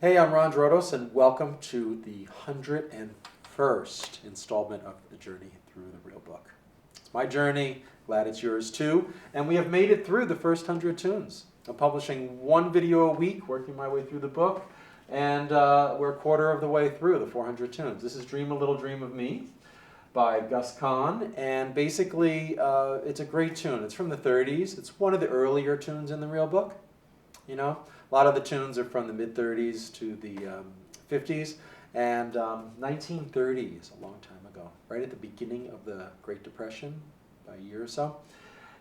Hey, I'm Ron Drotos, and welcome to the 101st installment of the Journey Through the Real Book. It's my journey, glad it's yours too, and we have made it through the first 100 tunes. I'm publishing one video a week, working my way through the book, and we're a quarter of the way through the 400 tunes. This is Dream a Little Dream of Me by Kahn, and basically it's a great tune. It's from the 30s. It's one of the earlier tunes in the real book. You know, a lot of the tunes are from the mid-30s to the 50s, and 1930 is a long time ago, right at the beginning of the Great Depression, by a year or so.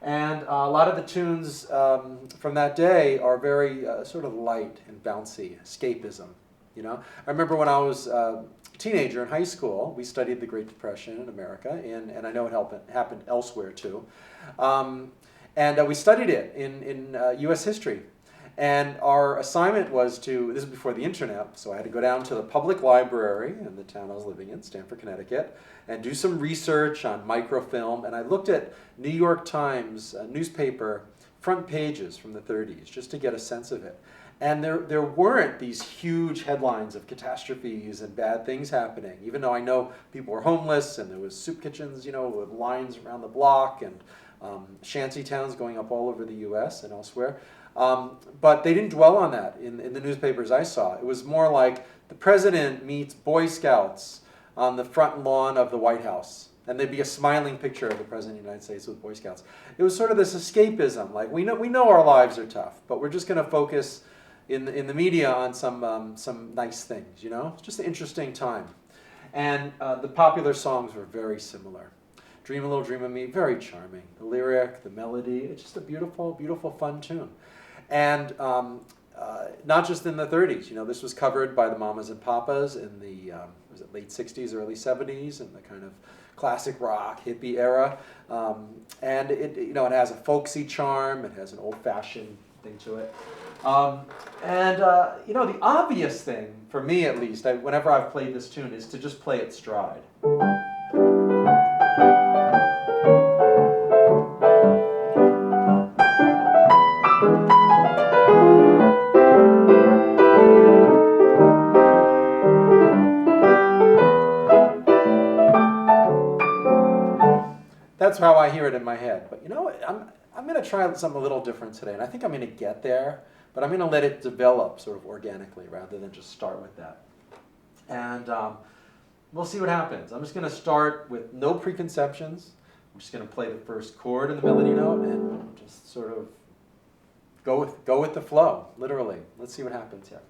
And a lot of the tunes from that day are very sort of light and bouncy, escapism, you know. I remember when I was a teenager in high school, we studied the Great Depression in America, and I know it happened elsewhere too. And we studied it in U.S. history. And our assignment was this is before the internet, so I had to go down to the public library in the town I was living in, Stamford, Connecticut, and do some research on microfilm. And I looked at New York Times newspaper front pages from the 30s just to get a sense of it. And there weren't these huge headlines of catastrophes and bad things happening, even though I know people were homeless and there was soup kitchens, you know, with lines around the block and shanty towns going up all over the U.S. and elsewhere. But they didn't dwell on that in the newspapers I saw. It was more like the president meets Boy Scouts on the front lawn of the White House. And there'd be a smiling picture of the president of the United States with Boy Scouts. It was sort of this escapism, like we know our lives are tough, but we're just going to focus in the media on some nice things, you know? It's just an interesting time. And the popular songs were very similar. Dream a Little Dream of Me, very charming. The lyric, the melody, it's just a beautiful, beautiful, fun tune. And not just in the 30s, you know, this was covered by the Mamas and Papas in the was it late 60s, early 70s, in the kind of classic rock, hippie era. And it, you know, it has a folksy charm, it has an old-fashioned thing to it. You know, the obvious thing, for me at least, whenever I've played this tune, is to just play it stride. That's how I hear it in my head. But you know, I'm going to try something a little different today, and I think I'm going to get there, but I'm going to let it develop sort of organically rather than just start with that. And we'll see what happens. I'm just going to start with no preconceptions. I'm just going to play the first chord in the melody note and just sort of go with the flow, literally. Let's see what happens here.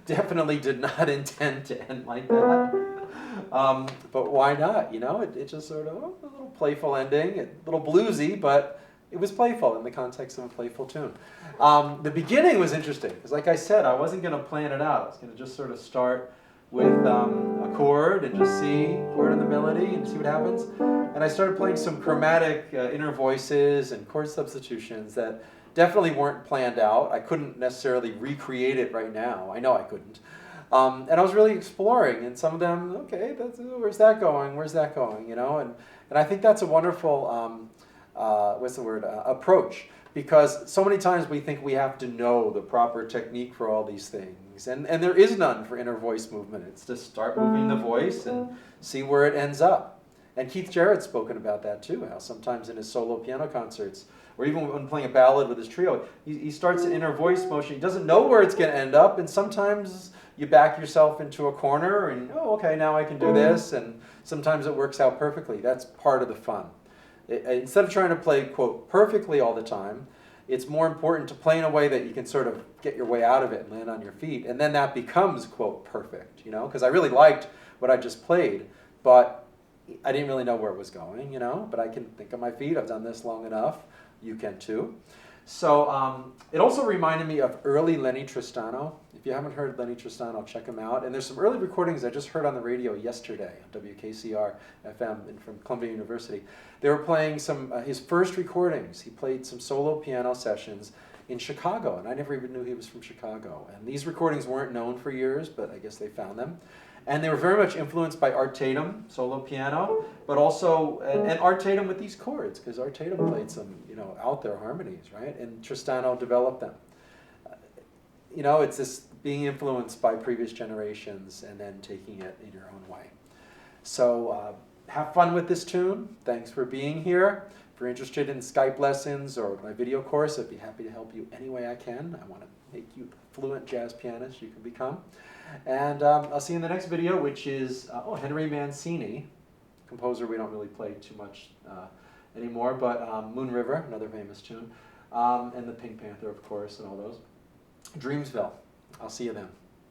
definitely did not intend to end like that. But why not? You know, it just sort of a little playful ending, a little bluesy, but it was playful in the context of a playful tune. The beginning was interesting because, like I said, I wasn't going to plan it out. I was going to just sort of start with a chord and just see chord in the melody and see what happens. And I started playing some chromatic inner voices and chord substitutions that definitely weren't planned out. I couldn't necessarily recreate it right now. I know I couldn't. And I was really exploring, and some of them, okay, where's that going? Where's that going? You know, and I think that's a wonderful, approach. Because so many times we think we have to know the proper technique for all these things. And there is none for inner voice movement. It's just start moving the voice and see where it ends up. And Keith Jarrett's spoken about that too, how sometimes in his solo piano concerts, or even when playing a ballad with his trio, he starts an inner voice motion. He doesn't know where it's going to end up, and sometimes you back yourself into a corner and, oh, okay, now I can do this, and sometimes it works out perfectly. That's part of the fun. Instead of trying to play, quote, perfectly all the time, it's more important to play in a way that you can sort of get your way out of it and land on your feet, and then that becomes, quote, perfect, you know? Because I really liked what I just played, but I didn't really know where it was going, you know? But I can think on my feet. I've done this long enough. You can too. So it also reminded me of early Lennie Tristano. If you haven't heard Lennie Tristano, check him out. And there's some early recordings I just heard on the radio yesterday on WKCR FM from Columbia University. They were playing some his first recordings. He played some solo piano sessions in Chicago, and I never even knew he was from Chicago. And these recordings weren't known for years, but I guess they found them. And they were very much influenced by Art Tatum, solo piano, but also, and Art Tatum with these chords, because Art Tatum played some, you know, out there harmonies, right? And Tristano developed them. You know, it's this being influenced by previous generations and then taking it in your own way. So have fun with this tune. Thanks for being here. If you're interested in Skype lessons or my video course, I'd be happy to help you any way I can. I want to make you a fluent jazz pianist you can become. And I'll see you in the next video, which is Henry Mancini, composer we don't really play too much anymore, but Moon River, another famous tune, and the Pink Panther, of course, and all those. Dreamsville. I'll see you then.